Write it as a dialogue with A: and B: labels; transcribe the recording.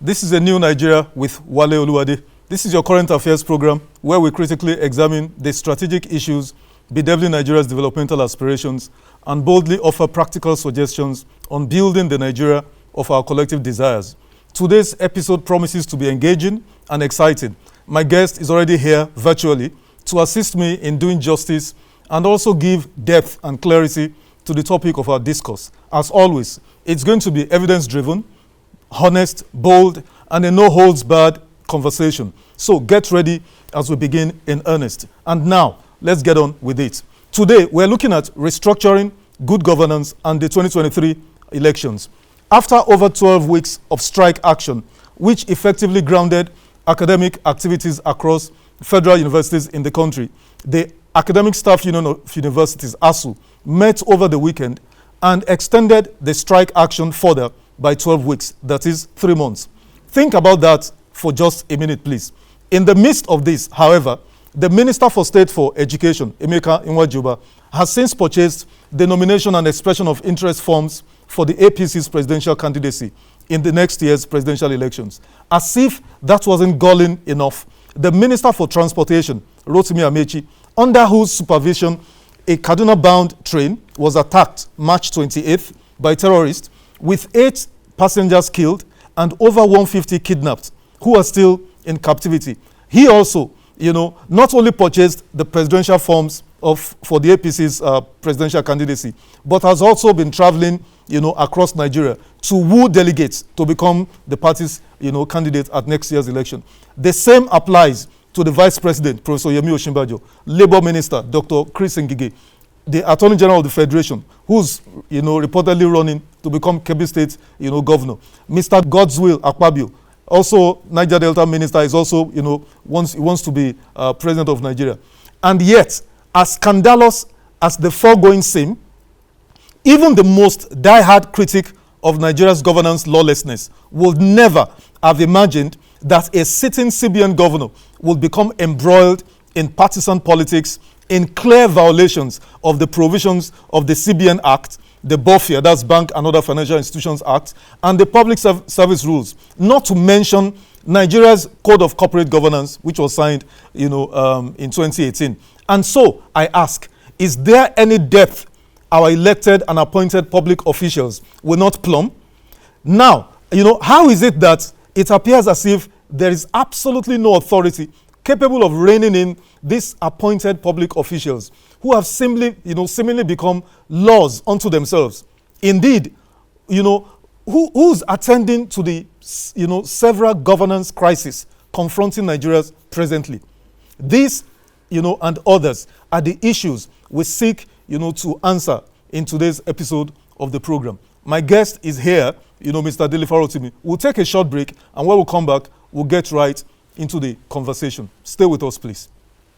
A: This is A New Nigeria with Wale Oluwade. This is your current affairs program where we critically examine the strategic issues bedeviling Nigeria's developmental aspirations and boldly offer practical suggestions on building the Nigeria of our collective desires. Today's episode promises to be engaging and exciting. My guest is already here virtually to assist me in doing justice and also give depth and clarity to the topic of our discourse. As always, it's going to be evidence-driven, honest, bold, and a no-holds-barred conversation. So get ready as we begin in earnest. And now, let's get on with it. Today, we're looking at restructuring, good governance, and the 2023 elections. After over 12 weeks of strike action, which effectively grounded academic activities across federal universities in the country, the Academic Staff Union of Universities, ASU, met over the weekend and extended the strike action further by 12 weeks, that is 3 months. Think about that for just a minute, please. In the midst of this, however, the Minister for State for Education, Emeka Nwajuba, has since purchased the nomination and expression of interest forms for the APC's presidential candidacy in the next year's presidential elections. As if that wasn't galling enough, the Minister for Transportation, Rotimi Amechi, under whose supervision a Kaduna-bound train was attacked March 28th by terrorists, with 8 passengers killed and over 150 kidnapped, who are still in captivity. He also, not only purchased the presidential forms for the APC's presidential candidacy, but has also been traveling, across Nigeria to woo delegates to become the party's, candidate at next year's election. The same applies to the Vice President, Professor Yemi Osinbajo, Labour Minister, Dr. Chris Ngige, the Attorney General of the Federation, who's, reportedly running to become Kebbi State, governor. Mr. Godswill Akpabio, also Niger Delta Minister, is also, wants to be President of Nigeria. And yet, as scandalous as the foregoing seem, even the most die-hard critic of Nigeria's governance lawlessness would never have imagined that a sitting CBN governor would become embroiled in partisan politics in clear violations of the provisions of the CBN Act, the BOFIA, that's Bank and Other Financial Institutions Act, and the Public Service Rules, not to mention Nigeria's Code of Corporate Governance, which was signed, in 2018. And so, I ask, is there any depth our elected and appointed public officials will not plumb? Now, how is it that it appears as if there is absolutely no authority capable of reining in these appointed public officials who have seemingly become laws unto themselves? Indeed, who's attending to the, several governance crises confronting Nigeria presently? These, and others are the issues we seek, to answer in today's episode of the program. My guest is here, Mr. Delifa Rotimi. We'll take a short break, and when we come back, we'll get right into the conversation. Stay with us, please.